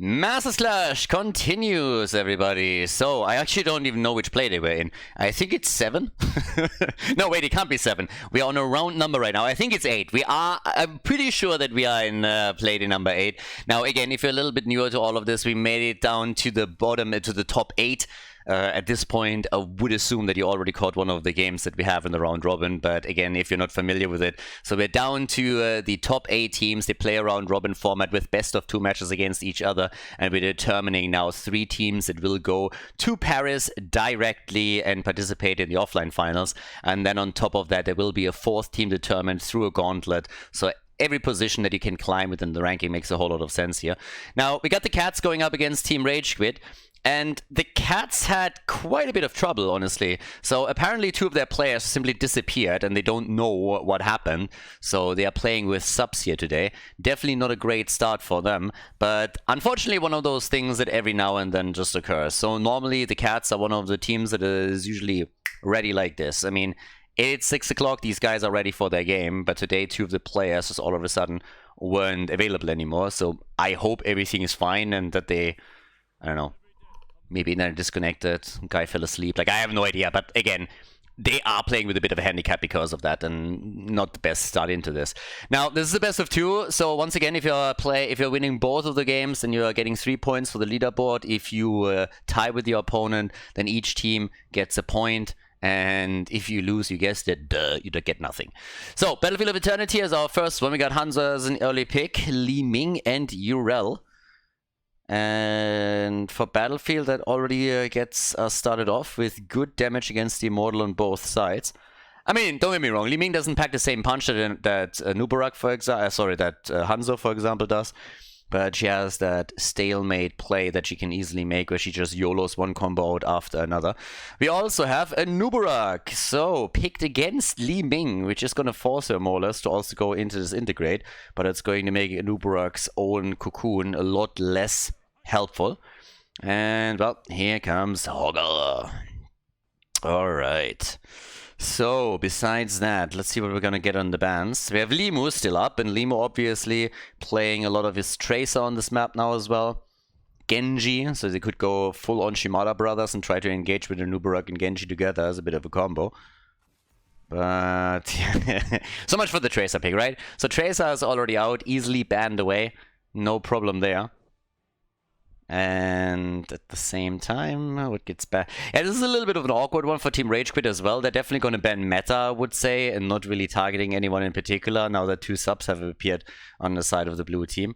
Master Clash continues, everybody. So, I actually don't even know which play they were in. I think it's 7. No, wait, it can't be 7. We are on a round number right now. I think it's 8. I'm pretty sure that we are in play number 8. Now, again, if you're a little bit newer to all of this, we made it down to the bottom, to the top 8. At this point, I would assume that you already caught one of the games that we have in the round robin, but again, if you're not familiar with it, so we're down to the top 8 teams. They play a round robin format with best of 2 matches against each other, and we're determining now 3 teams that will go to Paris directly and participate in the offline finals, and then on top of that, there will be a 4th team determined through a gauntlet. So every position that you can climb within the ranking makes a whole lot of sense here. Now, we got the Cats going up against Team RageQuit. And the Cats had quite a bit of trouble, honestly. So apparently 2 of their players simply disappeared and they don't know what happened. So they are playing with subs here today. Definitely not a great start for them. But unfortunately one of those things that every now and then just occurs. So normally the Cats are one of the teams that is usually ready like this. I mean, it's 6 o'clock, these guys are ready for their game. But today 2 of the players just all of a sudden weren't available anymore. So I hope everything is fine and that they, I don't know, maybe they're disconnected, guy fell asleep. Like, I have no idea, but again, they are playing with a bit of a handicap because of that, and not the best start into this. Now, this is the best of 2, so once again, if you're winning both of the games, then you are getting 3 points for the leaderboard. If you tie with your opponent, then each team gets a point. And if you lose, you guessed it, you don't get nothing. So, Battlefield of Eternity is our first one. We got Hansa as an early pick, Li Ming and Urel. And for Battlefield, that already gets us started off with good damage against the Immortal on both sides. I mean, don't get me wrong, Li Ming doesn't pack the same punch that Nubarak, for example, that Hanzo, for example, does. But she has that stalemate play that she can easily make, where she just YOLOs one combo out after another. We also have a Nubarak, so picked against Li Ming, which is going to force her more or less to also go into this integrate. But it's going to make Nubarak's own cocoon a lot less helpful. And well, here comes Hogger. Alright. So, besides that, let's see what we're gonna get on the bans. We have Limu still up, and Limu obviously playing a lot of his Tracer on this map now as well. Genji, so they could go full on Shimada Brothers and try to engage with the Nubarak and Genji together as a bit of a combo. But so much for the Tracer pick, right? So Tracer is already out, easily banned away. No problem there. And at the same time, what gets back? Yeah, this is a little bit of an awkward one for Team RageQuit as well. They're definitely going to ban meta, I would say, and not really targeting anyone in particular, now that 2 subs have appeared on the side of the blue team.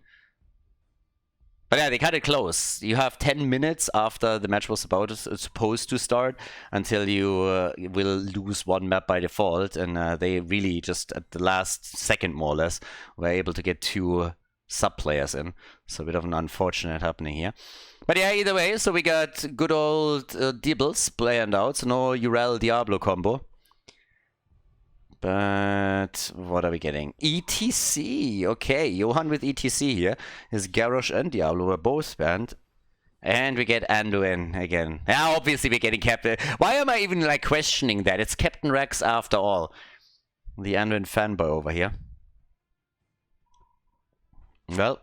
But yeah, they cut it close. You have 10 minutes after the match was supposed to start until you will lose 1 map by default, and they really just at the last second, more or less, were able to get 2 sub-players in. So a bit of an unfortunate happening here. But yeah, either way, so we got good old Dibbles playing out, so no Urel Diablo combo. But what are we getting? ETC! Okay, Johan with ETC here. His Garrosh and Diablo were both banned. And we get Anduin again. Yeah, obviously we're getting Captain. Why am I even like questioning that? It's Captain Rex after all. The Anduin fanboy over here. Well,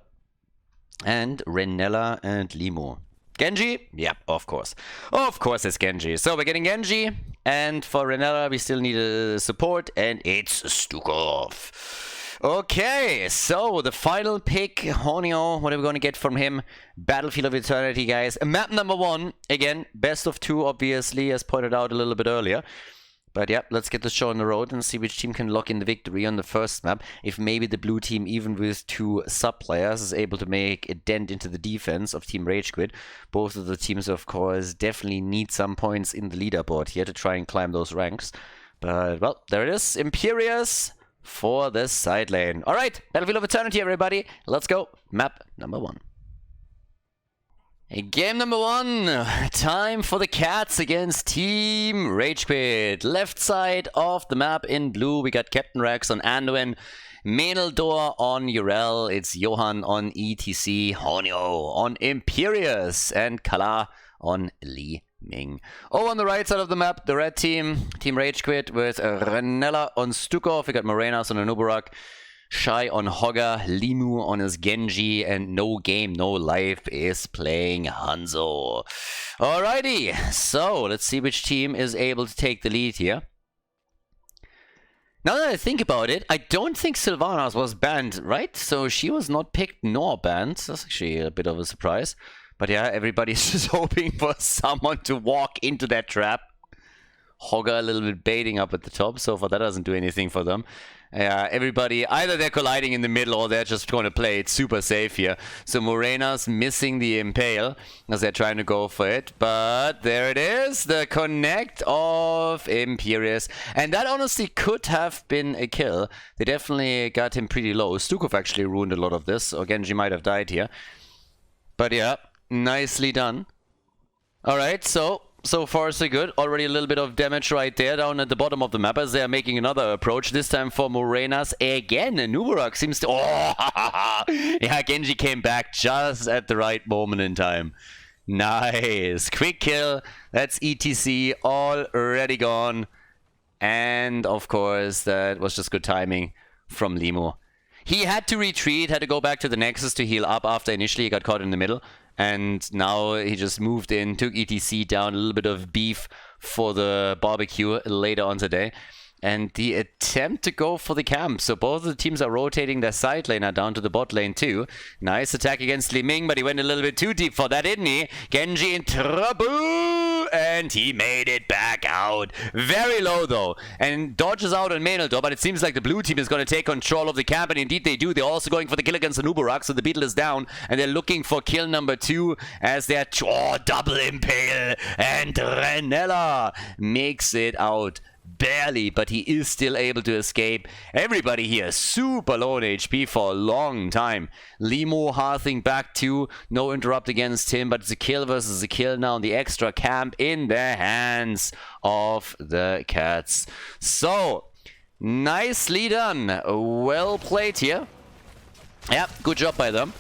and Renella and Limu. Genji? Yep, of course. Of course it's Genji. So we're getting Genji, and for Renella we still need a support, and it's Stukov. Okay, so the final pick, Honio, what are we going to get from him? Battlefield of Eternity, guys. Map number 1, again, best of 2, obviously, as pointed out a little bit earlier. But yeah, let's get the show on the road and see which team can lock in the victory on the first map. If maybe the blue team, even with 2 sub-players, is able to make a dent into the defense of Team RageQuit. Both of the teams, of course, definitely need some points in the leaderboard here to try and climb those ranks. But, well, there it is. Imperius for the side lane. Alright, Battlefield of Eternity, everybody. Let's go. Map number 1. Game number 1, time for the Cats against Team RageQuit. Left side of the map in blue, we got Captain Rex on Anduin, Meneldor on Urel, it's Johan on ETC, Honio on Imperius, and Kala on Li Ming. Oh, on the right side of the map, the red team, Team RageQuit with Renella on Stukov, we got Morenas on Anubarak, Shy on Hogger, Limu on his Genji, and No Game, No Life is playing Hanzo. Alrighty, so let's see which team is able to take the lead here. Now that I think about it, I don't think Sylvanas was banned, right? So she was not picked nor banned. That's actually a bit of a surprise. But yeah, everybody's just hoping for someone to walk into that trap. Hogger a little bit baiting up at the top. So far that doesn't do anything for them. Everybody, either they're colliding in the middle or they're just going to play it super safe here. So Morena's missing the Impale as they're trying to go for it. But there it is, the connect of Imperius. And that honestly could have been a kill. They definitely got him pretty low. Stukov actually ruined a lot of this. Or Genji might have died here. But yeah, nicely done. Alright, so far so good. Already a little bit of damage right there down at the bottom of the map as they are making another approach. This time for Morenas again. Nubarak seems to... Oh, yeah, Genji came back just at the right moment in time. Nice. Quick kill. That's ETC already gone. And of course, that was just good timing from Limu. He had to retreat, had to go back to the Nexus to heal up after initially he got caught in the middle. And now he just moved in, took ETC down, a little bit of beef for the barbecue later on today. And the attempt to go for the camp. So both of the teams are rotating their side laner down to the bot lane too. Nice attack against Li Ming, but he went a little bit too deep for that, didn't he? Genji in trouble! And he made it back out. Very low though. And dodges out on Maynildo, but it seems like the blue team is going to take control of the camp. And indeed they do. They're also going for the kill against the Nubarak. So the Beetle is down. And they're looking for kill number 2 as they're... Oh, double impale! And Renella makes it out. Barely, but he is still able to escape. Everybody here super low on HP for a long time. Limo hearthing back to no interrupt against him, but it's a kill versus a kill now. The extra camp in the hands of the Cats. So, nicely done. Well played here. Yeah, good job by them.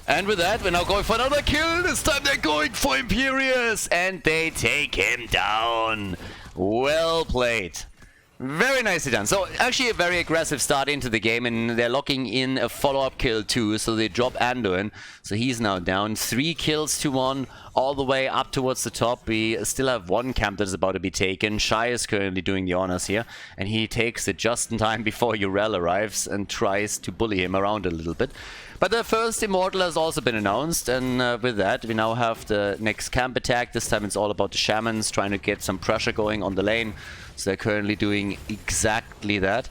And with that, we're now going for another kill. This time they're going for Imperius, and they take him down. Well played. Very nicely done. So actually a very aggressive start into the game, and they're locking in a follow-up kill too. So they drop Anduin. So he's now down 3 kills to 1 all the way up towards the top. We still have one camp that is about to be taken. Shy is currently doing the honors here, and he takes it just in time before Urel arrives and tries to bully him around a little bit. But the first Immortal has also been announced, and with that we now have the next camp attack. This time it's all about the Shamans trying to get some pressure going on the lane. So they're currently doing exactly that.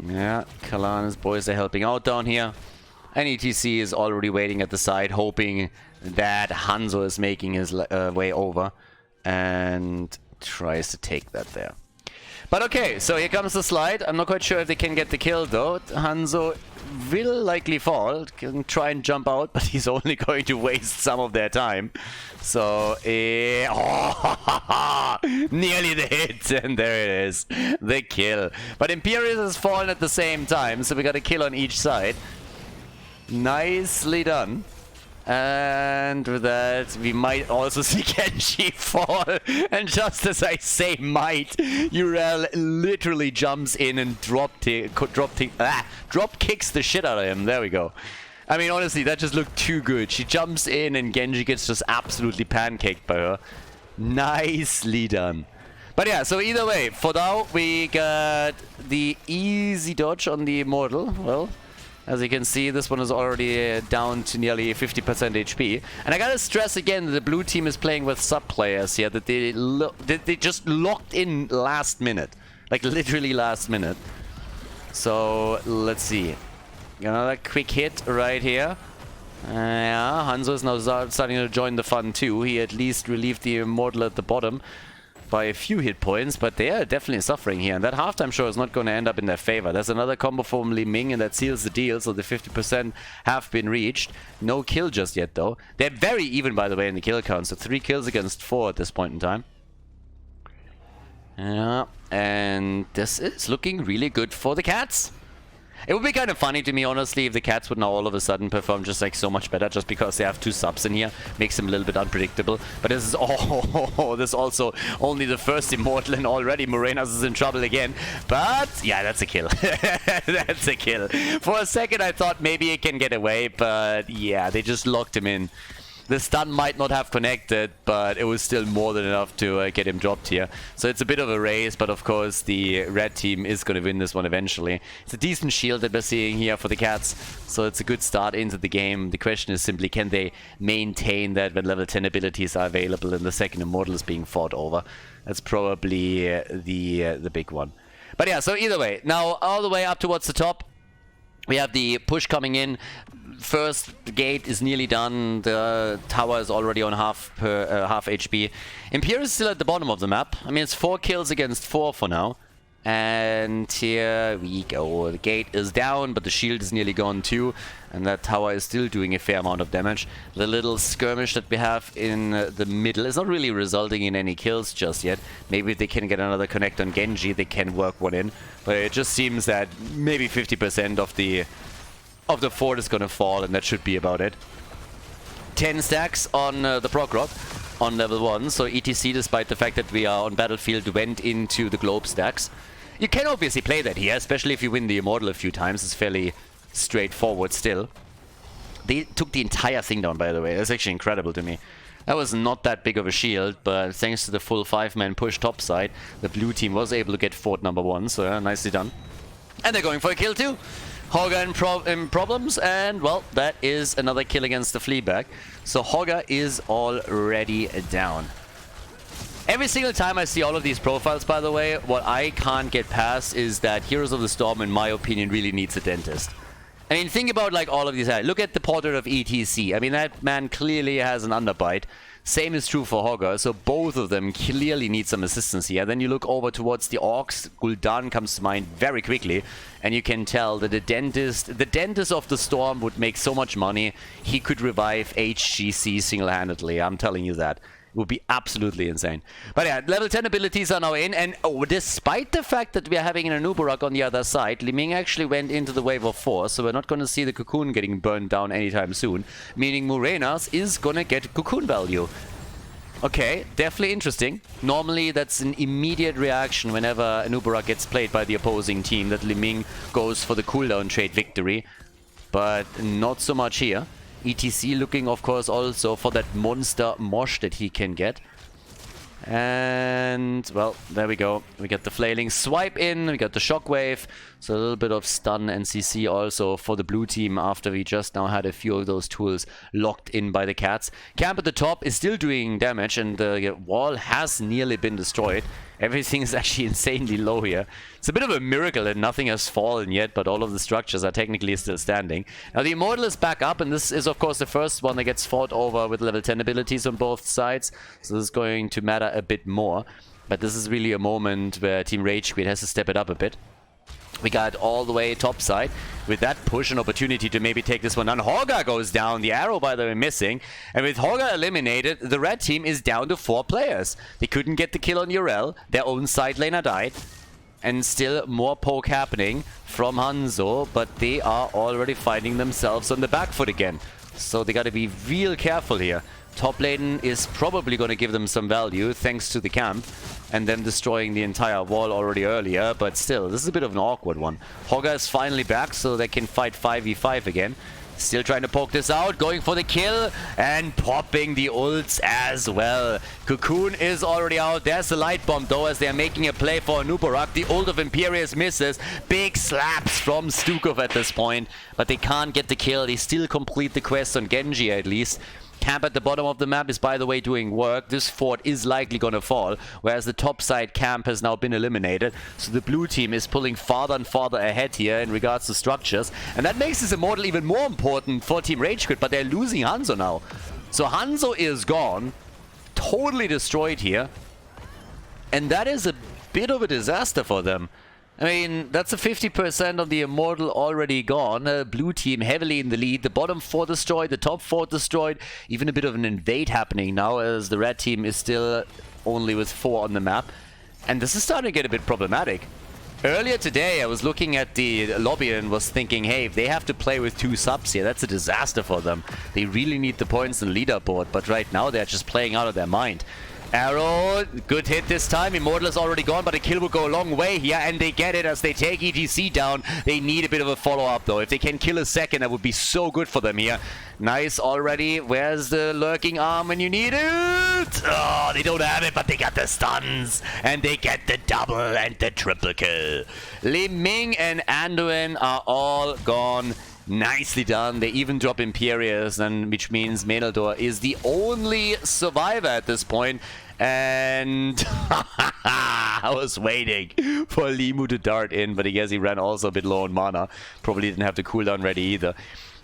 Yeah, Kalan and his boys are helping out down here. And ETC is already waiting at the side, hoping that Hanzo is making his way over. And tries to take that there. But okay, so here comes the slide. I'm not quite sure if they can get the kill though. Hanzo will likely fall, can try and jump out, but he's only going to waste some of their time. So, nearly the hit, and there it is, the kill. But Imperius has fallen at the same time, so we got a kill on each side. Nicely done. And with that, we might also see Genji fall. And just as I say might, Urel literally jumps in and drop kicks the shit out of him. There we go. I mean, honestly, that just looked too good. She jumps in and Genji gets just absolutely pancaked by her. Nicely done. But yeah, so either way, for now, we got the easy dodge on the Immortal. Well, as you can see, this one is already down to nearly 50% HP. And I gotta stress again that the blue team is playing with sub-players here, that they just locked in last minute. Like, literally last minute. So, let's see. Another quick hit right here. Yeah, Hanzo is now starting to join the fun too. He at least relieved the Immortal at the bottom by a few hit points, but they are definitely suffering here, and that halftime show is not going to end up in their favor. There's another combo from Li Ming, and that seals the deal, so the 50% have been reached. No kill just yet, though. They're very even, by the way, in the kill count, so 3 kills against 4 at this point in time. Yeah, and this is looking really good for the Cats. It would be kind of funny to me, honestly, if the Cats would now all of a sudden perform just like so much better just because they have 2 subs in here. Makes them a little bit unpredictable. But this is this is also only the first Immortal, and already Morenas is in trouble again. But yeah, that's a kill. That's a kill. For a second I thought maybe it can get away, but yeah, they just locked him in. The stun might not have connected, but it was still more than enough to get him dropped here. So it's a bit of a race, but of course the red team is going to win this one eventually. It's a decent shield that we're seeing here for the Cats, so it's a good start into the game. The question is simply, can they maintain that when level 10 abilities are available and the second Immortal is being fought over? That's probably the big one. But yeah, so either way, now all the way up towards the top, we have the push coming in. First, the gate is nearly done. The tower is already on half HP. Imperial is still at the bottom of the map. I mean, it's 4 kills against 4 for now. And here we go. The gate is down, but the shield is nearly gone too. And that tower is still doing a fair amount of damage. The little skirmish that we have in the middle is not really resulting in any kills just yet. Maybe if they can get another connect on Genji, they can work one in. But it just seems that maybe 50% of the fort is gonna fall, and that should be about it. 10 stacks on the Prog Rock on level 1, so ETC, despite the fact that we are on Battlefield, went into the Globe stacks. You can obviously play that here, especially if you win the Immortal a few times. It's fairly straightforward still. They took the entire thing down, by the way. That's actually incredible to me. That was not that big of a shield, but thanks to the full 5-man push topside, the blue team was able to get fort number 1, so yeah, nicely done. And they're going for a kill too. Hogger in problems, and well, that is another kill against the Fleabag. So Hogger is already down. Every single time I see all of these profiles, by the way, what I can't get past is that Heroes of the Storm, in my opinion, really needs a dentist. I mean, think about like all of these. Look at the portrait of ETC. I mean, that man clearly has an underbite. Same is true for Hogger, so both of them clearly need some assistance here. Then you look over towards the Orcs. Gul'dan comes to mind very quickly, and you can tell that the dentist of the Storm would make so much money. He could revive HGC single-handedly, I'm telling you that. It would be absolutely insane. But yeah, level 10 abilities are now in, and despite the fact that we are having an Anubarak on the other side, Li Ming actually went into the wave of 4, so we're not going to see the Cocoon getting burned down anytime soon, meaning Morenas is going to get Cocoon value. Okay, definitely interesting. Normally that's an immediate reaction whenever Anubarak gets played by the opposing team, that Li Ming goes for the cooldown trade victory, but not so much here. ETC looking, of course, also for that monster mosh that he can get. And, well, there we go. We get the flailing swipe in, we got the shockwave. So a little bit of stun and CC also for the blue team after we just now had a few of those tools locked in by the Cats. Camp at the top is still doing damage, and the wall has nearly been destroyed. Everything is actually insanely low here. It's a bit of a miracle that nothing has fallen yet, but all of the structures are technically still standing. Now the Immortal is back up, and this is of course the first one that gets fought over with level 10 abilities on both sides. So this is going to matter a bit more. But this is really a moment where Team RageQuit has to step it up a bit. We got all the way topside. With that push, an opportunity to maybe take this one down. Hogger goes down. The arrow, by the way, missing. And with Hogger eliminated, the red team is down to 4 players. They couldn't get the kill on Urel. Their own side laner died. And still more poke happening from Hanzo. But they are already finding themselves on the back foot again. So they got to be real careful here. Top lane is probably going to give them some value thanks to the camp and them destroying the entire wall already earlier, but still, this is a bit of an awkward one. Hogger is finally back so they can fight 5v5 again. Still trying to poke this out, going for the kill and popping the ults as well. Cocoon is already out. There's the light bomb though as they are making a play for Anubarak. The ult of Imperius misses. Big slaps from Stukov at this point, but they can't get the kill. They still complete the quest on Genji at least. Camp at the bottom of the map is, by the way, doing work. This fort is likely going to fall, whereas the top side camp has now been eliminated. So the blue team is pulling farther and farther ahead here in regards to structures. And that makes this Immortal even more important for Team RageQuit, but they're losing Hanzo now. So Hanzo is gone, totally destroyed here. And that is a bit of a disaster for them. I mean, that's a 50% of the Immortal already gone. Blue team heavily in the lead. The bottom 4 destroyed, the top 4 destroyed. Even a bit of an invade happening now as the red team is still only with 4 on the map. And this is starting to get a bit problematic. Earlier today, I was looking at the lobby and was thinking, hey, if they have to play with 2 subs here, that's a disaster for them. They really need the points in the leaderboard, but right now they're just playing out of their mind. Arrow, good hit this time. Immortal is already gone, but a kill will go a long way here, and they get it as they take EGC down. They need a bit of a follow-up, though. If they can kill a second, that would be so good for them here. Nice already. Where's the lurking arm when you need it? Oh, they don't have it, but they got the stuns, and they get the double and the triple kill. Li Ming and Anduin are all gone. Nicely done. They even drop Imperius, and which means Khaldor is the only survivor at this point. And I was waiting for Limu to dart in, but I guess he ran also a bit low on mana. Probably didn't have the cooldown ready either.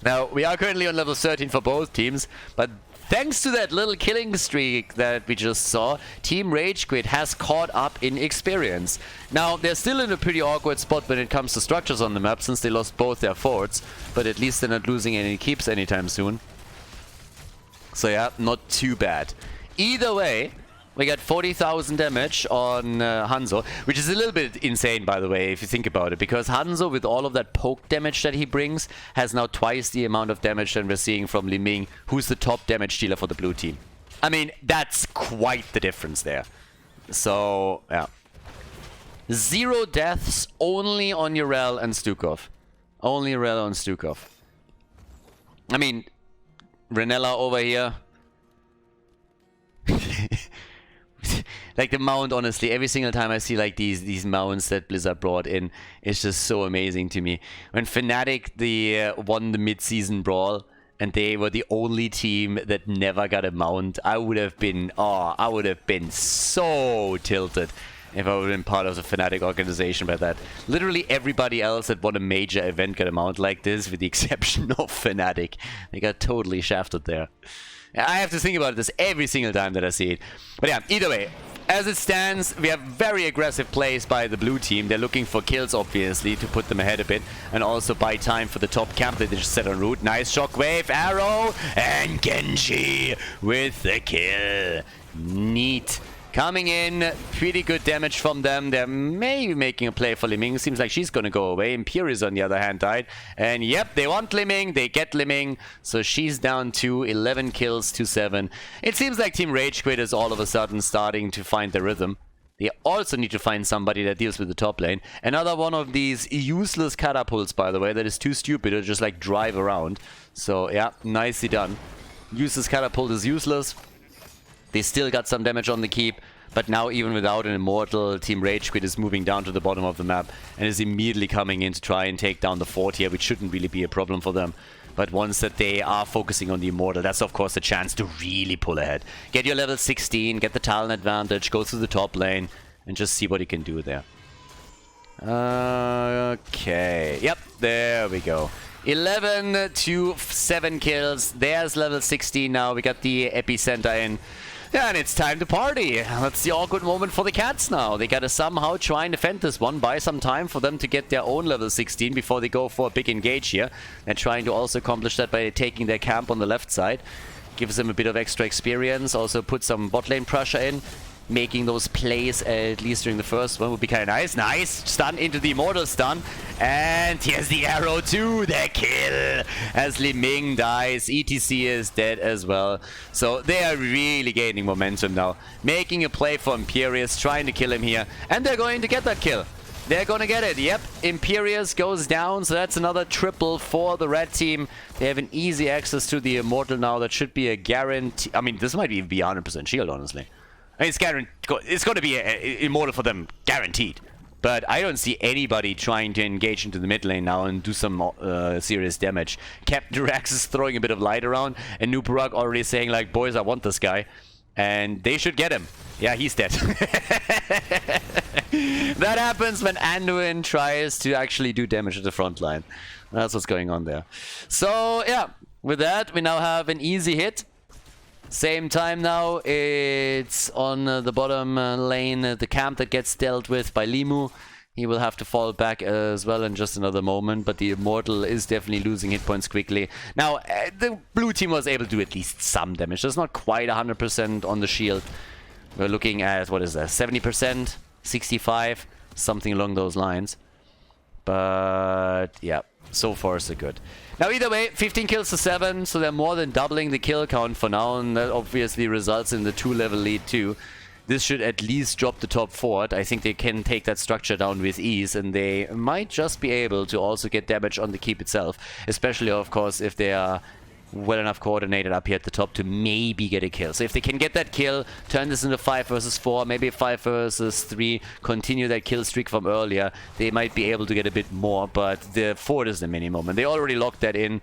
Now, we are currently on level 13 for both teams, but thanks to that little killing streak that we just saw, Team RageQuit has caught up in experience. Now, they're still in a pretty awkward spot when it comes to structures on the map, since they lost both their forts, but at least they're not losing any keeps anytime soon. So yeah, not too bad. Either way, we got 40,000 damage on Hanzo, which is a little bit insane, by the way, if you think about it, because Hanzo, with all of that poke damage that he brings, has now twice the amount of damage than we're seeing from Li Ming, who's the top damage dealer for the blue team. I mean, that's quite the difference there. So, yeah. 0 deaths only on Urel and Stukov. Only Urel and Stukov. I mean, Renella over here. Like the mount, honestly, every single time I see like these mounts that Blizzard brought in, it's just so amazing to me. When Fnatic won the mid-season brawl and they were the only team that never got a mount, I would have been so tilted if I would have been part of the Fnatic organization by that. Literally everybody else that won a major event got a mount like this, with the exception of Fnatic. They got totally shafted there. I have to think about this every single time that I see it. But yeah, either way, as it stands, we have very aggressive plays by the blue team. They're looking for kills, obviously, to put them ahead a bit, and also buy time for the top camp that they just set en route. Nice shockwave, arrow, and Genji with the kill. Neat. Coming in, pretty good damage from them. They're maybe making a play for Li Ming. Seems like she's gonna go away. Imperius, on the other hand, died. And yep, they want Li Ming, they get Li Ming. So she's down to 11 kills to 7. It seems like Team RageQuit is all of a sudden starting to find their rhythm. They also need to find somebody that deals with the top lane. Another one of these useless catapults, by the way, that is too stupid to just like drive around. So yeah, nicely done. Useless catapult is useless. They still got some damage on the keep, but now even without an Immortal, Team RageQuit is moving down to the bottom of the map and is immediately coming in to try and take down the fort here, which shouldn't really be a problem for them. But once that they are focusing on the Immortal, that's of course a chance to really pull ahead. Get your level 16, get the talent advantage, go through the top lane, and just see what you can do there. Okay, yep, there we go. 11 to 7 kills. There's level 16 now. We got the epicenter in. Yeah, and it's time to party. That's the awkward moment for the cats now. They gotta somehow try and defend this one, buy some time for them to get their own level 16 before they go for a big engage here. They're trying to also accomplish that by taking their camp on the left side. Gives them a bit of extra experience, also put some bot lane pressure in. Making those plays, at least during the first one, would be kind of nice. Nice! Stun into the Immortal stun. And here's the arrow to the kill! As Li Ming dies, ETC is dead as well. So they are really gaining momentum now. Making a play for Imperius, trying to kill him here. And they're going to get that kill. They're gonna get it. Yep, Imperius goes down, so that's another triple for the red team. They have an easy access to the Immortal now. That should be a guarantee. I mean, this might even be 100% shield, honestly. It's guaranteed. It's going to be Immortal for them, guaranteed. But I don't see anybody trying to engage into the mid lane now and do some serious damage. Captain Drax is throwing a bit of light around, and Nuparag already saying like, boys, I want this guy. And they should get him. Yeah, he's dead. That happens when Anduin tries to actually do damage at the front line. That's what's going on there. So, yeah, with that, we now have an easy hit. Same time now, it's on the bottom lane, the camp that gets dealt with by Limu. He will have to fall back as well in just another moment, but the Immortal is definitely losing hit points quickly. Now, the blue team was able to do at least some damage. That's not quite 100% on the shield. We're looking at, what is that, 70%, 65%. something along those lines. But yeah, so far so good. Now either way, 15 kills to 7, so they're more than doubling the kill count for now, and that obviously results in the 2-level lead too. This should at least drop the top fort. I think they can take that structure down with ease, and they might just be able to also get damage on the keep itself, especially of course if they are well enough coordinated up here at the top to maybe get a kill. So if they can get that kill, turn this into 5 versus 4, maybe 5 versus 3, continue that kill streak from earlier, they might be able to get a bit more, but the fort is the minimum, and they already locked that in.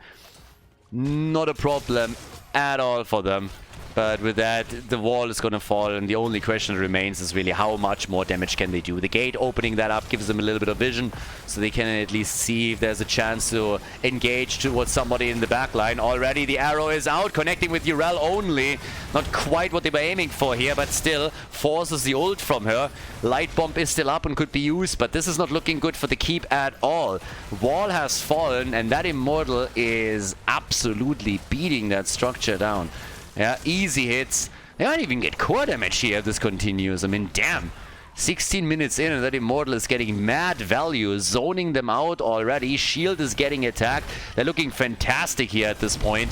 Not a problem at all for them. But with that, the wall is going to fall, and the only question that remains is really how much more damage can they do. The gate opening that up gives them a little bit of vision, so they can at least see if there's a chance to engage towards somebody in the back line. Already the arrow is out, connecting with Urel only. Not quite what they were aiming for here, but still forces the ult from her. Light bomb is still up and could be used, but this is not looking good for the keep at all. Wall has fallen, and that Immortal is absolutely beating that structure down. Yeah, easy hits. They might even get core damage here if this continues. I mean, damn. 16 minutes in and that Immortal is getting mad value, zoning them out already. Shield is getting attacked. They're looking fantastic here at this point.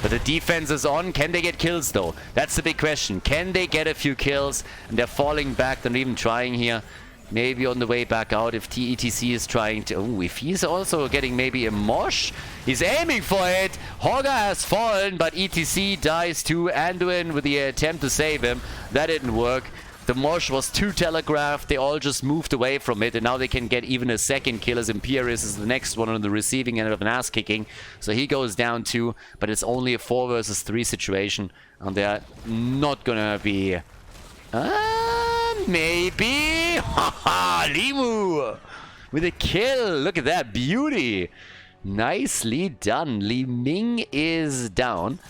But the defense is on. Can they get kills though? That's the big question. Can they get a few kills? And they're falling back. They're not even trying here. Maybe on the way back out if ETC is trying to... Oh, if he's also getting maybe a mosh. He's aiming for it. Hogger has fallen, but ETC dies too. Anduin with the attempt to save him. That didn't work. The mosh was too telegraphed. They all just moved away from it, and now they can get even a second kill as Imperius is the next one on the receiving end of an ass kicking. So he goes down too, but it's only a 4 versus 3 situation, and they're not gonna be... maybe. Haha, Limu with a kill. Look at that beauty. Nicely done. Li Ming is down.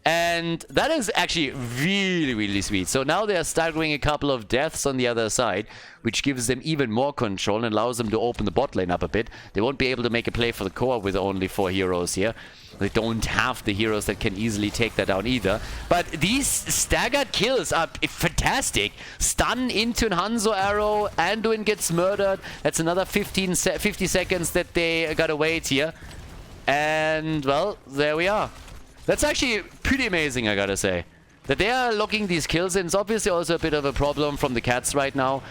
And that is actually really, really sweet. So now they are staggering a couple of deaths on the other side, which gives them even more control and allows them to open the bot lane up a bit. They won't be able to make a play for the core with only 4 heroes here. They don't have the heroes that can easily take that down either. But these staggered kills are fantastic. Stun into an Hanzo arrow. Anduin gets murdered. That's another 50 seconds that they gotta wait here. And, well, there we are. That's actually pretty amazing, I gotta say. That they are locking these kills in is obviously also a bit of a problem from the cats right now.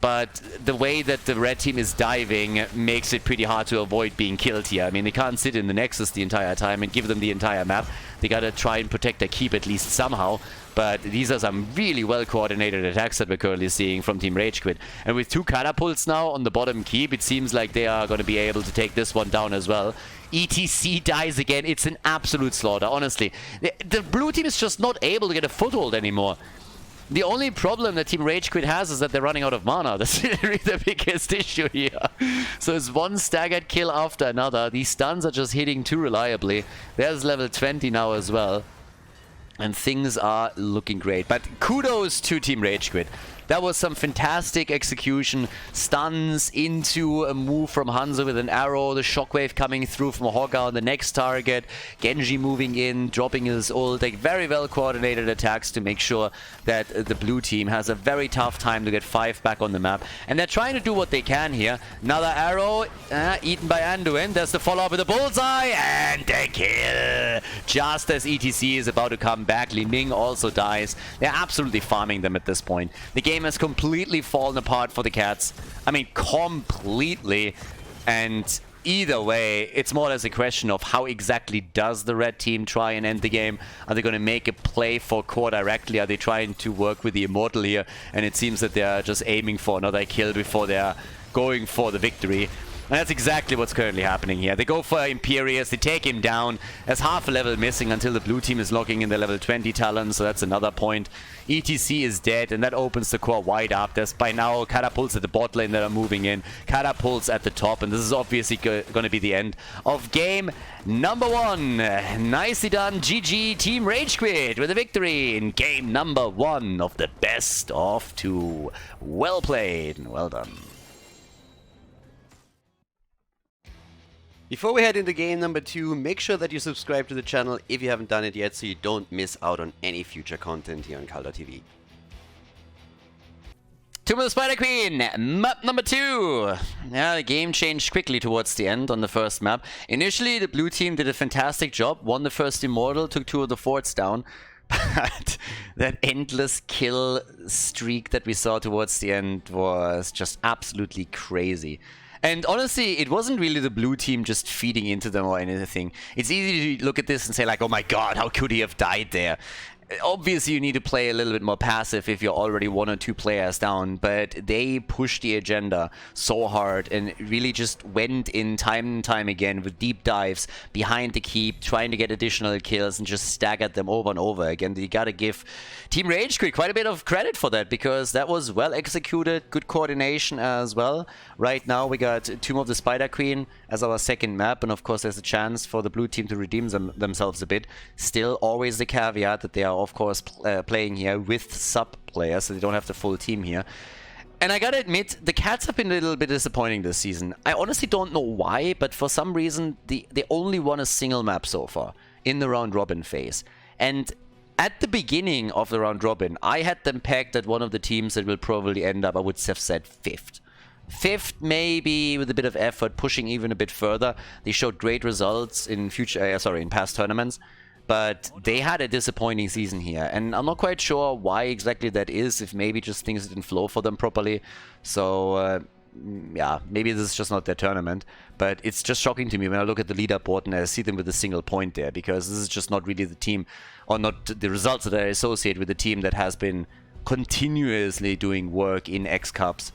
But the way that the red team is diving makes it pretty hard to avoid being killed here. I mean, they can't sit in the Nexus the entire time and give them the entire map. They gotta try and protect their keep at least somehow. But these are some really well-coordinated attacks that we're currently seeing from Team RageQuit. And with 2 catapults now on the bottom keep, it seems like they are going to be able to take this one down as well. ETC dies again. It's an absolute slaughter, honestly. The blue team is just not able to get a foothold anymore. The only problem that Team RageQuit has is that they're running out of mana. That's really the biggest issue here. So it's one staggered kill after another. These stuns are just hitting too reliably. There's level 20 now as well. And things are looking great. But kudos to Team RageQuit. That was some fantastic execution. Stuns into a move from Hanzo with an arrow. The shockwave coming through from Hogger on the next target. Genji moving in, dropping his ult. Like very well coordinated attacks to make sure that the blue team has a very tough time to get 5 back on the map. And they're trying to do what they can here. Another arrow eaten by Anduin. There's the follow-up with the bullseye and the kill. Just as ETC is about to come back, Li Ming also dies. They're absolutely farming them at this point. The game has completely fallen apart for the cats. I mean, completely. And either way, it's more or less a question of how exactly does the red team try and end the game. Are they going to make a play for core directly? Are they trying to work with the Immortal here? And it seems that they're just aiming for another kill before they're going for the victory. And that's exactly what's currently happening here. They go for Imperius, they take him down. There's half a level missing until the blue team is locking in the level 20 talent, so that's another point. ETC is dead, and that opens the core wide up. There's by now catapults at the bot lane that are moving in, catapults at the top, and this is obviously going to be the end of game number 1. Nicely done, GG Team RageQuit with a victory in game number 1 of the best of 2. Well played and well done. Before we head into game number 2, make sure that you subscribe to the channel if you haven't done it yet so you don't miss out on any future content here on Khaldor TV. Tomb of the Spider Queen, map number 2. Yeah, the game changed quickly towards the end on the first map. Initially, the blue team did a fantastic job, won the first Immortal, took 2 of the forts down. But that endless kill streak that we saw towards the end was just absolutely crazy. And honestly, it wasn't really the blue team just feeding into them or anything. It's easy to look at this and say like, oh my god, how could he have died there? Obviously, you need to play a little bit more passive if you're already 1 or 2 players down, but they pushed the agenda so hard and really just went in time and time again with deep dives behind the keep, trying to get additional kills and just staggered them over and over again. You gotta give Team RageQuit quite a bit of credit for that, because that was well executed, good coordination as well. Right now, we got Tomb of the Spider Queen as our second map, and of course, there's a chance for the blue team to redeem themselves a bit. Still, always the caveat that they are of course playing here with sub players, so they don't have the full team here. And I gotta admit, the Cats have been a little bit disappointing this season. I honestly don't know why, but for some reason they only won a single map so far in the round robin phase. And at the beginning of the round robin, I had them pegged at one of the teams that will probably end up, I would have said, 5th. 5th, maybe with a bit of effort, pushing even a bit further. They showed great results in in past tournaments. But they had a disappointing season here, and I'm not quite sure why exactly that is, if maybe just things didn't flow for them properly. So, yeah, maybe this is just not their tournament. But it's just shocking to me when I look at the leaderboard and I see them with a single point there, because this is just not really the team, or not the results that I associate with the team that has been continuously doing work in X Cups.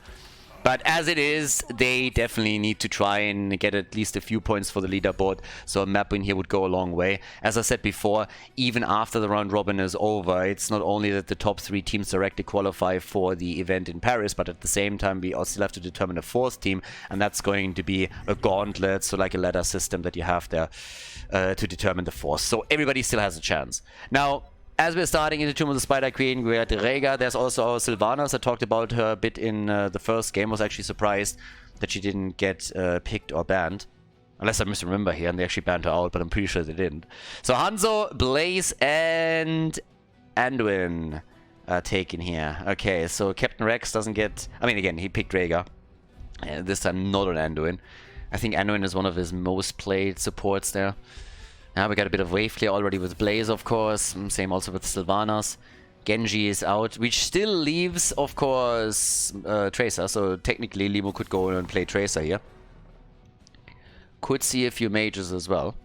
But as it is, they definitely need to try and get at least a few points for the leaderboard. So a map win here would go a long way. As I said before, even after the round robin is over, it's not only that the top 3 teams directly qualify for the event in Paris, but at the same time we also have to determine a 4th team, and that's going to be a gauntlet, so like a ladder system that you have there to determine the 4th. So everybody still has a chance. Now, as we're starting into Tomb of the Spider Queen, we're at Rega. There's also our Sylvanas. I talked about her a bit in the first game. I was actually surprised that she didn't get picked or banned. Unless I misremember here and they actually banned her out, but I'm pretty sure they didn't. So Hanzo, Blaze, and Anduin are taken here. Okay, so Captain Rex doesn't get... I mean, again, he picked Rega. This time not on Anduin. I think Anduin is one of his most played supports there. Now we got a bit of wave clear already with Blaze, of course. Same also with Sylvanas. Genji is out, which still leaves, of course, Tracer. So technically, Limo could go and play Tracer here. Could see a few mages as well.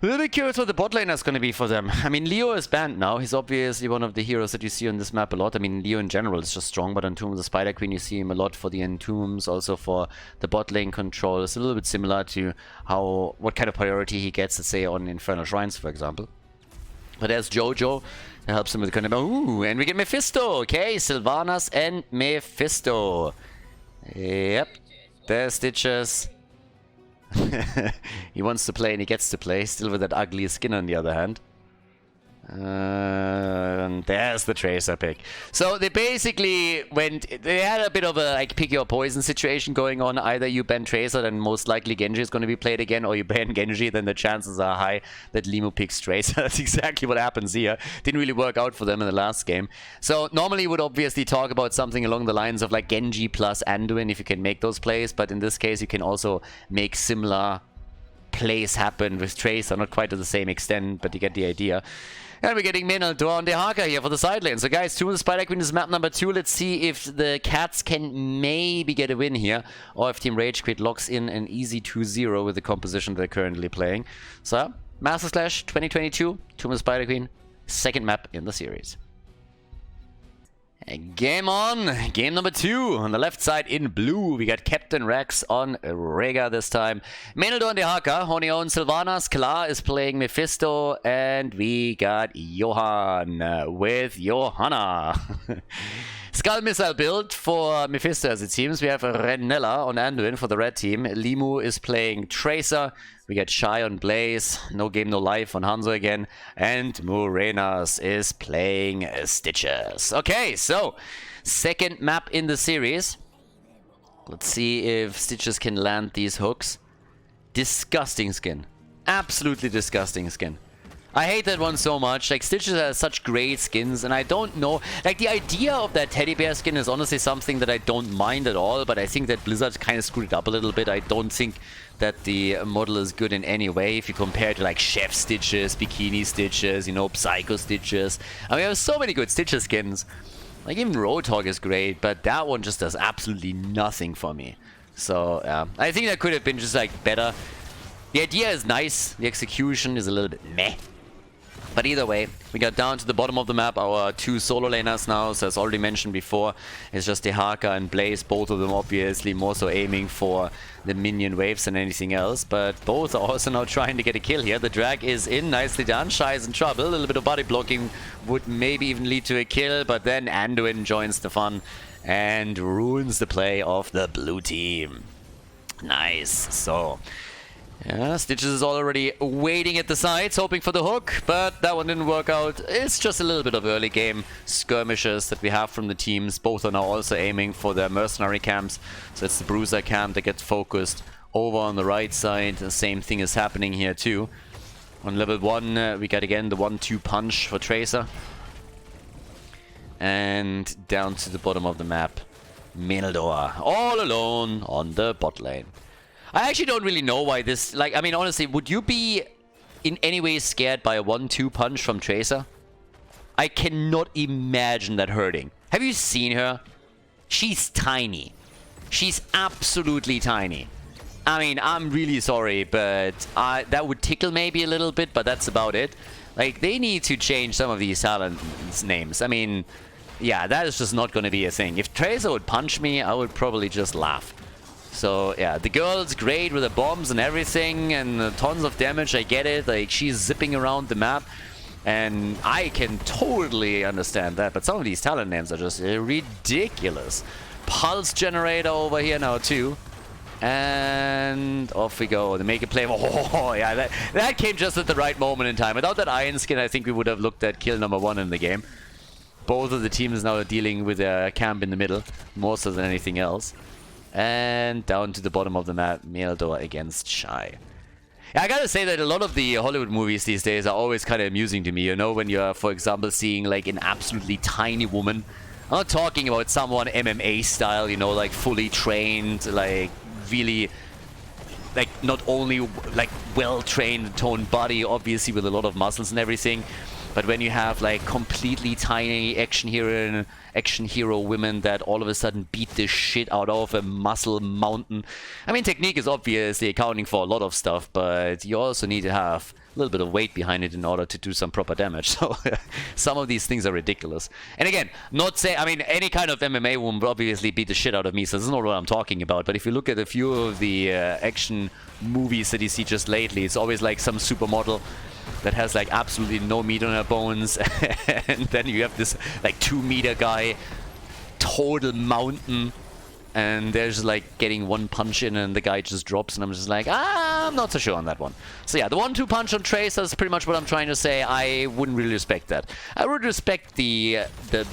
A little bit curious what the bot lane is going to be for them. I mean, Leo is banned now. He's obviously one of the heroes that you see on this map a lot. I mean, Leo in general is just strong, but on Tomb of the Spider Queen you see him a lot for the Entombs, also for the bot lane control. It's a little bit similar to what kind of priority he gets, let's say, on Infernal Shrines, for example. But there's Jojo. That helps him with kind of... Ooh, and we get Mephisto. Okay, Sylvanas and Mephisto. Yep. There's Stitches. He wants to play and he gets to play, still with that ugly skin on the other hand. And there's the Tracer pick. So they basically they had a bit of a like pick your poison situation going on. Either you ban Tracer, then most likely Genji is going to be played again, or you ban Genji, then the chances are high that Limo picks Tracer. That's exactly what happens here. Didn't really work out for them in the last game. So normally you would obviously talk about something along the lines of like Genji plus Anduin if you can make those plays, but in this case you can also make similar plays happen with Tracer, not quite to the same extent, but you get the idea. And we're getting Khaldor and Dehaka here for the side lane. So guys, Tomb of the Spider Queen is map number 2. Let's see if the Cats can maybe get a win here, or if Team RageQuit locks in an easy 2-0 with the composition they're currently playing. So, Master Slash 2022, Tomb of the Spider Queen, second map in the series. Game on! Game number 2. On the left side in blue, we got Captain Rex on Rega this time. Khaldor and Dehaka, Honio and Sylvanas. Klar is playing Mephisto. And we got Johan with Johanna. Skull Missile build for Mephisto, as it seems. We have Renella on Anduin for the red team. Limu is playing Tracer. We get Shy on Blaze. No Game No Life on Hanzo again. And Murenas is playing Stitches. Okay, so second map in the series. Let's see if Stitches can land these hooks. Disgusting skin. Absolutely disgusting skin. I hate that one so much. Like, Stitches has such great skins, and I don't know. Like, the idea of that teddy bear skin is honestly something that I don't mind at all, but I think that Blizzard kind of screwed it up a little bit. I don't think that the model is good in any way if you compare it to, like, Chef Stitches, Bikini Stitches, you know, Psycho Stitches. I mean, there are so many good Stitches skins. Like, even Roadhog is great, but that one just does absolutely nothing for me. So, yeah. I think that could have been just, like, better. The idea is nice. The execution is a little bit meh. But either way, we got down to the bottom of the map, our two solo laners now, so as already mentioned before, it's just Dehaka and Blaze, both of them obviously more so aiming for the minion waves than anything else, but both are also now trying to get a kill here. The drag is in, nicely done, Shy is in trouble, a little bit of body blocking would maybe even lead to a kill, but then Anduin joins the fun and ruins the play of the blue team. Nice, so... yeah, Stitches is already waiting at the sides, hoping for the hook, but that one didn't work out. It's just a little bit of early game skirmishes that we have from the teams. Both are now also aiming for their mercenary camps. So it's the Bruiser camp that gets focused over on the right side. The same thing is happening here too. On level 1, we got again the 1-2 punch for Tracer. And down to the bottom of the map, Khaldor, all alone on the bot lane. I actually don't really know why this... like, I mean, honestly, would you be in any way scared by a 1-2 punch from Tracer? I cannot imagine that hurting. Have you seen her? She's tiny. She's absolutely tiny. I mean, I'm really sorry, but that would tickle maybe a little bit, but that's about it. Like, they need to change some of these talents' names. I mean, yeah, that is just not going to be a thing. If Tracer would punch me, I would probably just laugh. So, yeah, the girl's great with the bombs and everything and tons of damage, I get it. Like, she's zipping around the map and I can totally understand that. But some of these talent names are just ridiculous. Pulse generator over here now too. And off we go. They make a play. Oh, yeah, that came just at the right moment in time. Without that iron skin, I think we would have looked at kill number 1 in the game. Both of the teams now are dealing with a camp in the middle, more so than anything else. And down to the bottom of the map, Khaldor against Shy. Yeah, I gotta say that a lot of the Hollywood movies these days are always kind of amusing to me. You know, when you're, for example, seeing like an absolutely tiny woman. I'm not talking about someone MMA style, you know, like fully trained, like really, like not only like well-trained, toned body, obviously with a lot of muscles and everything. But when you have like completely tiny action hero women that all of a sudden beat the shit out of a muscle mountain. I mean, technique is obviously accounting for a lot of stuff, but you also need to have a little bit of weight behind it in order to do some proper damage. So some of these things are ridiculous. And again, not say, I mean, any kind of MMA woman will obviously beat the shit out of me, so this is not what I'm talking about. But if you look at a few of the action movies that you see just lately, it's always like some supermodel that has like absolutely no meat on her bones, and then you have this like 2-meter guy, total mountain, and they're just like getting one punch in and the guy just drops, and I'm just like, I'm not so sure on that one. So yeah, the 1-2 punch on Tracer is pretty much what I'm trying to say. I wouldn't really respect that. I would respect the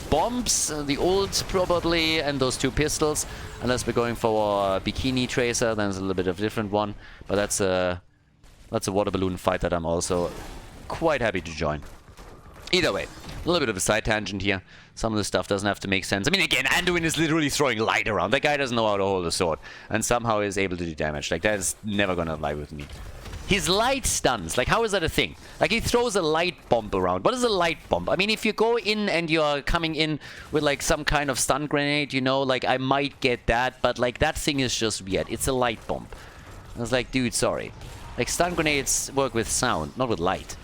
bombs, the ults probably, and those 2 pistols, unless we're going for a Bikini Tracer, then it's a little bit of a different one, but that's a water balloon fight that I'm also quite happy to join. Either way, a little bit of a side tangent here. Some of the stuff doesn't have to make sense. I mean, again, Anduin is literally throwing light around. That guy doesn't know how to hold a sword, and somehow is able to do damage. Like, that is never gonna lie with me. His light stuns, like, how is that a thing? Like, he throws a light bomb around. What is a light bomb? I mean, if you go in and you're coming in with, like, some kind of stun grenade, you know, like, I might get that, but, like, that thing is just weird. It's a light bomb. I was like, dude, sorry. Like, stun grenades work with sound, not with light.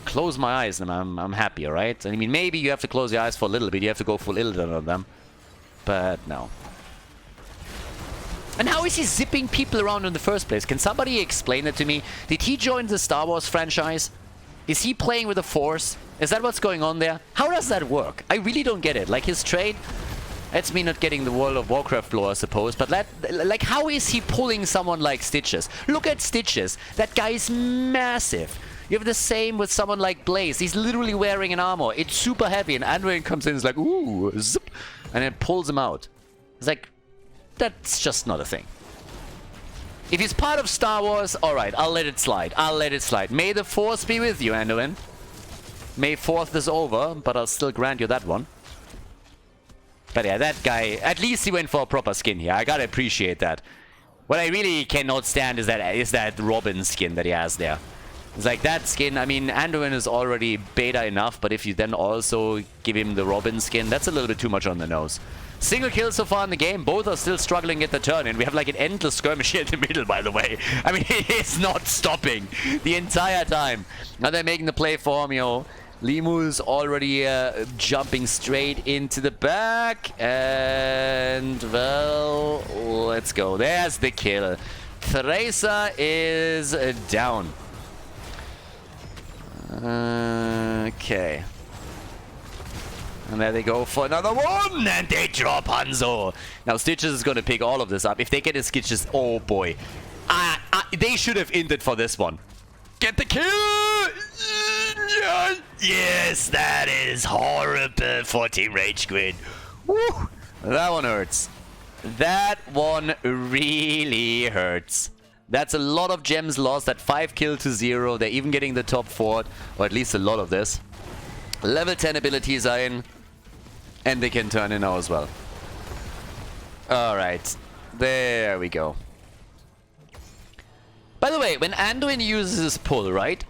Close my eyes and I'm happy, alright? I mean, maybe you have to close your eyes for a little bit. You have to go full Illidan on them. But no. And how is he zipping people around in the first place? Can somebody explain it to me? Did he join the Star Wars franchise? Is he playing with the Force? Is that what's going on there? How does that work? I really don't get it. Like, his trade... That's me not getting the World of Warcraft lore, I suppose, but like, how is he pulling someone like Stitches? Look at Stitches. That guy is massive. You have the same with someone like Blaze. He's literally wearing an armor. It's super heavy, and Anduin comes in and is like, ooh, zip, and it pulls him out. It's like, that's just not a thing. If he's part of Star Wars, alright, I'll let it slide. I'll let it slide. May the Force be with you, Anduin. May 4th this over, but I'll still grant you that one. But yeah, that guy, at least he went for a proper skin here. I gotta appreciate that. What I really cannot stand is that Robin skin that he has there. It's like that skin, I mean, Anduin is already beta enough, but if you then also give him the Robin skin, that's a little bit too much on the nose. Single kill so far in the game. Both are still struggling at the turn, and we have like an endless skirmish here in the middle, by the way. I mean, it is not stopping the entire time. Now they're making the play for him, yo. Limu's already jumping straight into the back. And, well, let's go. There's the kill. Tracer is down. Okay. And there they go for another one, and they drop Hanzo. Now Stitches is going to pick all of this up. If they get his Stitches, oh boy. They should have inted for this one. Get the kill! Yes, that is horrible for Team RageQuit. Woo! That one hurts. That one really hurts. That's a lot of gems lost. That 5 kill to 0. They're even getting the top 4, or at least a lot of this. Level 10 abilities are in. And they can turn in now as well. Alright. There we go. By the way, when Anduin uses his pull, right?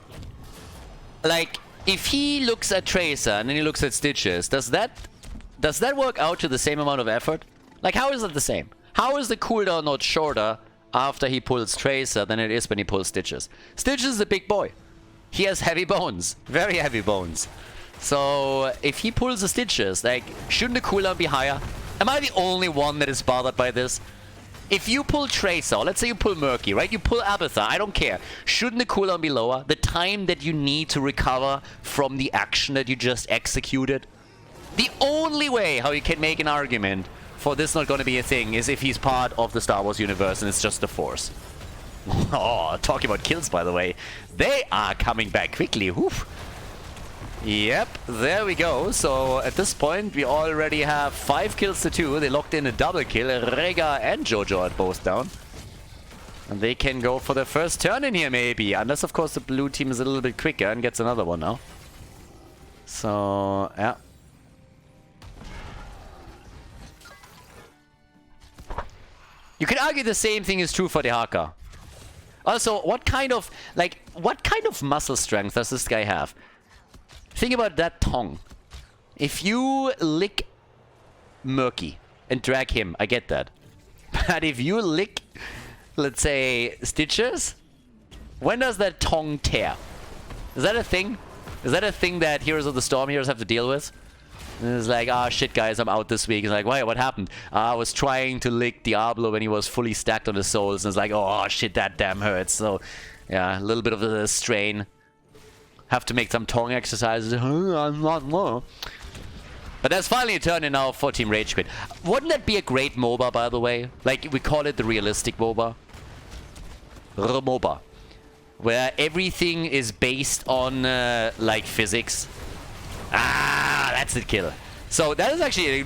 Like, if he looks at Tracer and then he looks at Stitches, does that work out to the same amount of effort? Like, how is it the same? How is the cooldown not shorter after he pulls Tracer than it is when he pulls Stitches? Stitches is a big boy. He has heavy bones. Very heavy bones. So, if he pulls the Stitches, like, shouldn't the cooldown be higher? Am I the only one that is bothered by this? If you pull Tracer, let's say you pull Murky, right? You pull Abathar, I don't care. Shouldn't the cooldown be lower? The time that you need to recover from the action that you just executed? The only way how you can make an argument for this not going to be a thing is if he's part of the Star Wars universe and it's just the Force. Oh, talking about kills, by the way. They are coming back quickly. Woof. Yep, there we go. So at this point, we already have 5 kills to 2. They locked in a double kill. Rega and Jojo are both down. And they can go for their first turn in here, maybe. Unless, of course, the blue team is a little bit quicker and gets another one now. So, yeah. You could argue the same thing is true for the Haka. Also, what kind of muscle strength does this guy have? Think about that tongue. If you lick Murky and drag him, I get that. But if you lick, let's say, Stitches, when does that tongue tear? Is that a thing? Is that a thing that Heroes of the Storm heroes have to deal with? And it's like, ah, shit, guys, I'm out this week. It's like, why? What happened? I was trying to lick Diablo when he was fully stacked on his souls. And it's like, oh, shit, that damn hurts. So, yeah, a little bit of a strain. Have to make some tongue exercises. But there's finally a turn in now for Team RageQuit. Wouldn't that be a great MOBA, by the way? Like, we call it the realistic MOBA. MOBA. Where everything is based on, like, physics. Ah, that's the kill. So that is actually a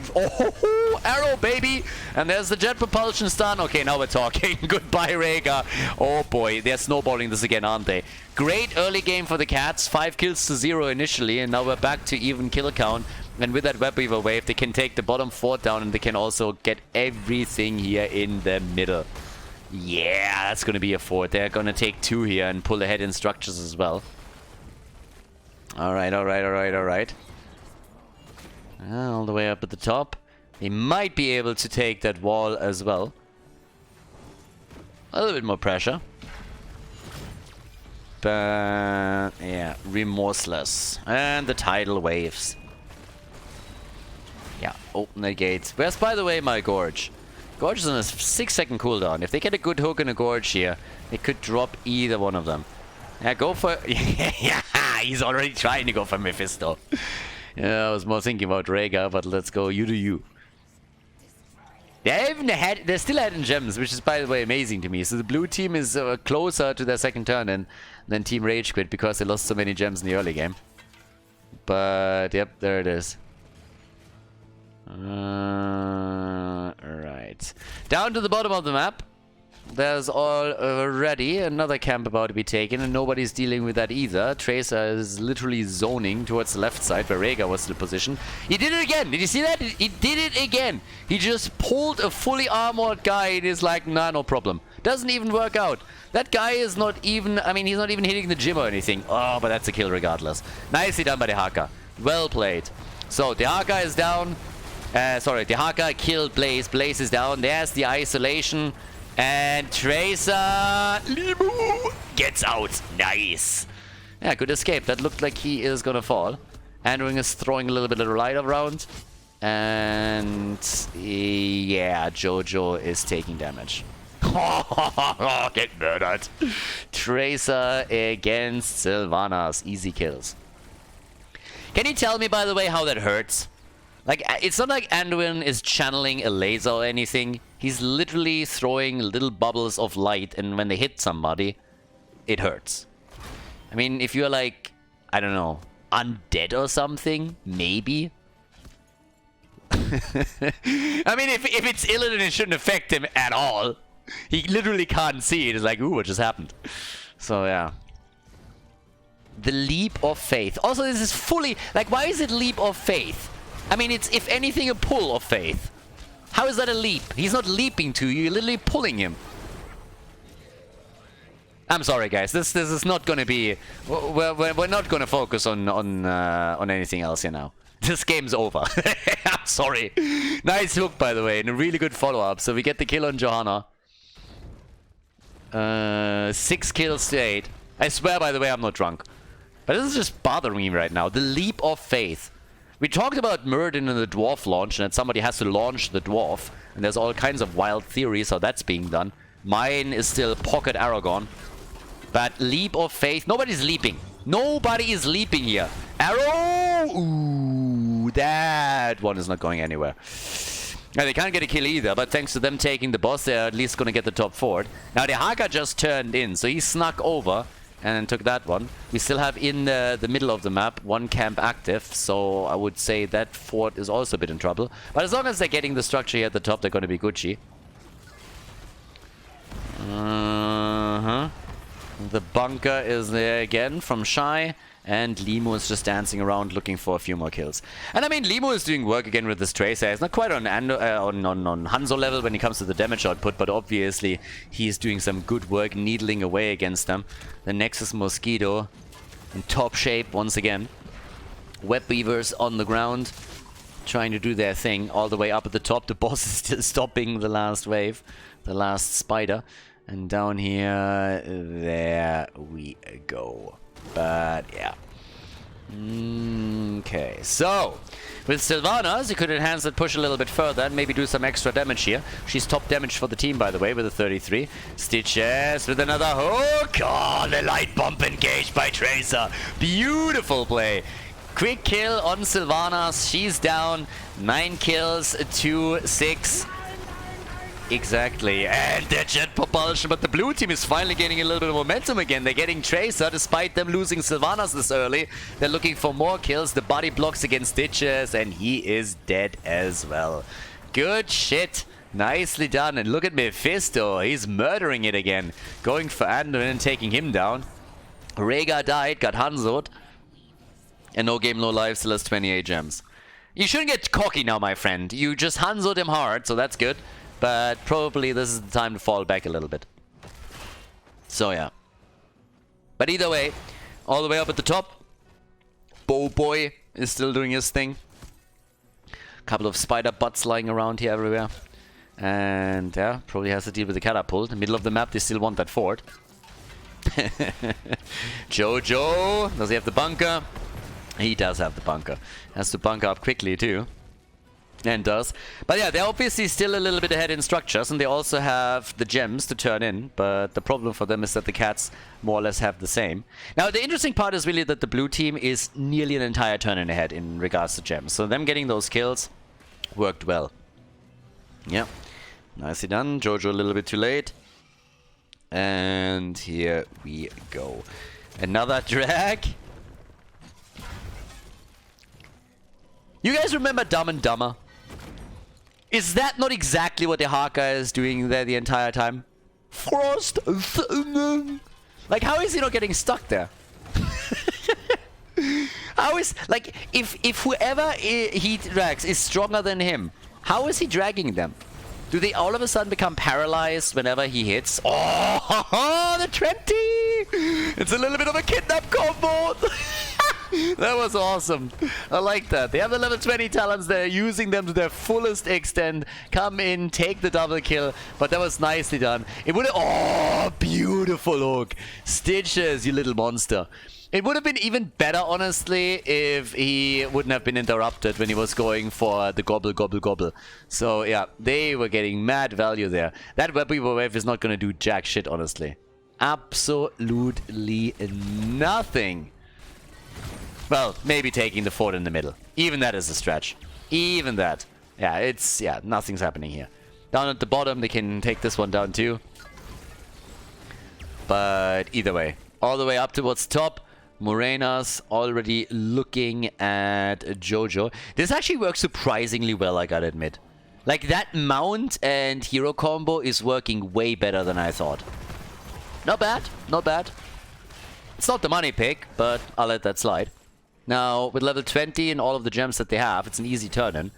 arrow, baby. And there's the jet propulsion stun. Okay, now we're talking. Goodbye, Rega. Oh boy, they're snowballing this again, aren't they? Great early game for the Cats. 5 kills to 0 initially, and now we're back to even kill count. And with that Web Weaver wave, they can take the bottom 4 down, and they can also get everything here in the middle. Yeah, that's going to be a 4. They're going to take 2 here and pull ahead in structures as well. Alright, alright, alright, alright. All the way up at the top. They might be able to take that wall as well. A little bit more pressure. But, yeah, remorseless. And the tidal waves. Yeah, open the gates. Where's, by the way, my Gorge? Gorge is on a 6-second cooldown. If they get a good hook and a Gorge here, they could drop either one of them. Yeah, go for... yeah, he's already trying to go for Mephisto. Yeah, I was more thinking about Rega, but let's go. You do you. They're still adding gems, which is, by the way, amazing to me. So the blue team is closer to their second turn than Team RageQuit because they lost so many gems in the early game. But, yep, there it is. Right. Down to the bottom of the map. there's already another camp about to be taken, and nobody's dealing with that either. Tracer is literally zoning towards the left side, where Rhaegar was still positioned. He did it again! Did you see that? He did it again! He just pulled a fully armored guy, and is like, nah, no problem. Doesn't even work out. That guy is not even, I mean, he's not even hitting the gym or anything. Oh, but that's a kill regardless. Nicely done by the Haka. Well played. So, the Haka is down. Sorry, the Haka killed Blaze. Blaze is down. There's the isolation. And Tracer Limu gets out. Nice. Yeah, good escape. That looked like he is gonna fall. Andring is throwing a little bit of light around. And yeah, Jojo is taking damage. Get murdered. Tracer against Sylvanas. Easy kills. Can you tell me, by the way, how that hurts? Like, it's not like Anduin is channeling a laser or anything. He's literally throwing little bubbles of light, and when they hit somebody, it hurts. I mean, if you're like, I don't know, undead or something, maybe. I mean, if it's Illidan, it shouldn't affect him at all. He literally can't see it. It's like, ooh, what just happened? So, yeah. The leap of faith. Also, this is fully... Like, why is it leap of faith? I mean, it's, if anything, a pull of faith. How is that a leap? He's not leaping to you. You're literally pulling him. I'm sorry, guys. This is not going to be... We're not going to focus on anything else here now. This game's over. I'm sorry. Nice hook, by the way, and a really good follow-up. So we get the kill on Johanna. 6 kills to 8. I swear, by the way, I'm not drunk. But this is just bothering me right now. The leap of faith. We talked about Muradin in the dwarf launch, and that somebody has to launch the dwarf. And there's all kinds of wild theories how that's being done. Mine is still Pocket Aragon. But leap of faith. Nobody's leaping. Nobody is leaping here. Arrow! Ooh, that one is not going anywhere. Now, they can't get a kill either, but thanks to them taking the boss, they're at least going to get the top fort. Now, the Haka just turned in, so he snuck over and took that one. We still have in the middle of the map one camp active, so I would say that fort is also a bit in trouble. But as long as they're getting the structure here at the top, they're going to be Gucci. The bunker is there again from Shy. And Limu is just dancing around looking for a few more kills. And I mean, Limu is doing work again with this Tracer. He's not quite on Hanzo level when it comes to the damage output, but obviously he's doing some good work needling away against them. The Nexus Mosquito in top shape once again. Web Weavers on the ground, trying to do their thing all the way up at the top. The boss is still stopping the last wave, the last spider. And down here, there we go. But, yeah. Okay, so with Sylvanas, you could enhance that push a little bit further and maybe do some extra damage here. She's top damage for the team, by the way, with a 33. Stitches with another hook. Oh, the light bump engaged by Tracer. Beautiful play. Quick kill on Sylvanas. She's down. 9 kills to 6. Exactly, and the jet propulsion, but the blue team is finally getting a little bit of momentum again. They're getting Tracer, despite them losing Sylvanas this early. They're looking for more kills. The body blocks against Stitches, and he is dead as well. Good shit. Nicely done, and look at Mephisto. He's murdering it again. Going for Anduin and taking him down. Rhaegar died, got Hanzo'd. And no game, no life, still has 28 gems. You shouldn't get cocky now, my friend. You just Hanzo'd him hard, so that's good. But probably this is the time to fall back a little bit. So yeah. But either way, all the way up at the top, Bow Boy is still doing his thing. Couple of spider butts lying around here everywhere. And yeah, probably has to deal with the catapult. In the middle of the map, they still want that fort. Jojo, does he have the bunker? He does have the bunker. Has to bunker up quickly too. And does. But yeah, they're obviously still a little bit ahead in structures, and they also have the gems to turn in, but the problem for them is that the cats more or less have the same. Now, the interesting part is really that the blue team is nearly an entire turn in ahead in regards to gems. So them getting those kills worked well. Yeah. Nicely done. Jojo a little bit too late. And here we go. Another drag. You guys remember Dumb and Dumber? Is that not exactly what the Haka is doing there the entire time? Frost. Like, how is he not getting stuck there? How is, like, if whoever he drags is stronger than him, how is he dragging them? Do they all of a sudden become paralyzed whenever he hits? Oh, the 20! It's a little bit of a kidnap combo. That was awesome. I like that. They have the level 20 talents. They're using them to their fullest extent. Come in, take the double kill. But that was nicely done. It would have... Oh, beautiful hook. Stitches, you little monster. It would have been even better, honestly, if he wouldn't have been interrupted when he was going for the gobble, gobble, gobble. So, yeah, they were getting mad value there. That weapon wave is not going to do jack shit, honestly. Absolutely nothing. Well, maybe taking the fort in the middle. Even that is a stretch. Even that. Yeah, nothing's happening here. Down at the bottom, they can take this one down too. But either way, all the way up towards top. Morena's already looking at Jojo. This actually works surprisingly well, I gotta admit. Like, that mount and hero combo is working way better than I thought. Not bad, not bad. It's not the money pick, but I'll let that slide. Now, with level 20 and all of the gems that they have, it's an easy turn-in.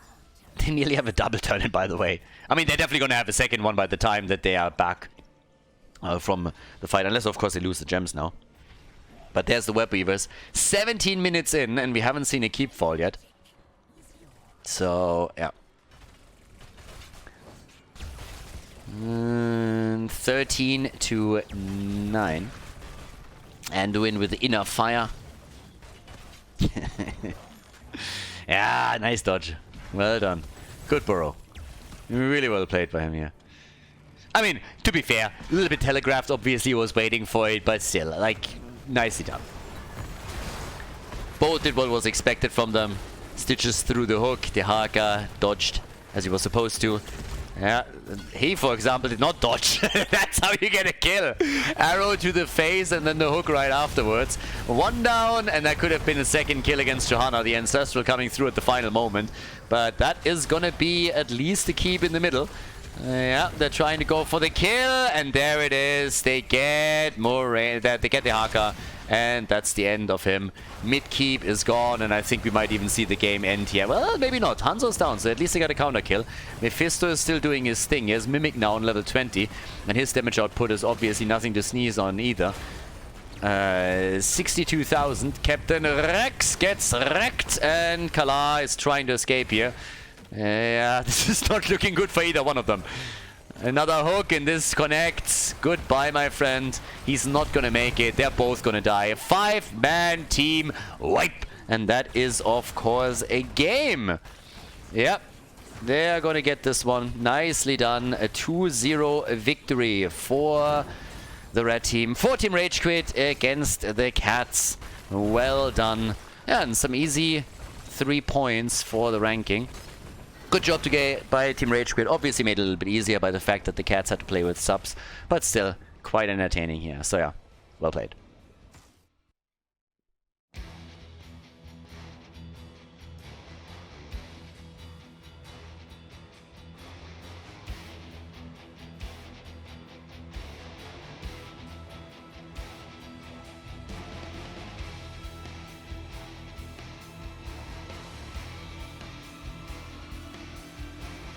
They nearly have a double turn-in, by the way. I mean, they're definitely gonna have a second one by the time that they are back from the fight. Unless, of course, they lose the gems now. But there's the web weavers. 17 minutes in, and we haven't seen a keep fall yet. So, yeah. 13 to 9. And with enough fire. Yeah, nice dodge. Well done. Good burrow. Really well played by him here. I mean, to be fair, a little bit telegraphed. Obviously, was waiting for it, but still, like... Nicely done. Both did what was expected from them. Stitches through the hook. The Haka dodged as he was supposed to. Yeah, he, for example, did not dodge. That's how you get a kill. Arrow to the face and then the hook right afterwards. One down, and that could have been a second kill against Johanna, the Ancestral coming through at the final moment. But that is going to be at least a keep in the middle. Yeah, they're trying to go for the kill, and there it is. They get they get the Haka, and that's the end of him. Mid-keep is gone, and I think we might even see the game end here. Well, maybe not. Hanzo's down, so at least they got a counter kill. Mephisto is still doing his thing. He has Mimic now on level 20, and his damage output is obviously nothing to sneeze on either. 62,000. Captain Rex gets wrecked, and Kala is trying to escape here. Yeah, this is not looking good for either one of them. Another hook, and this connects. Goodbye, my friend. He's not gonna make it. They're both gonna die. A 5-man team wipe. And that is, of course, a game. Yep. They're gonna get this one. Nicely done. A 2-0 victory for the red team. 4 team RageQuit against the Cats. Well done. Yeah, and some easy 3 points for the ranking. Good job today by Team RageQuit. Obviously made it a little bit easier by the fact that the Cats had to play with subs, but still quite entertaining here. So yeah, well played.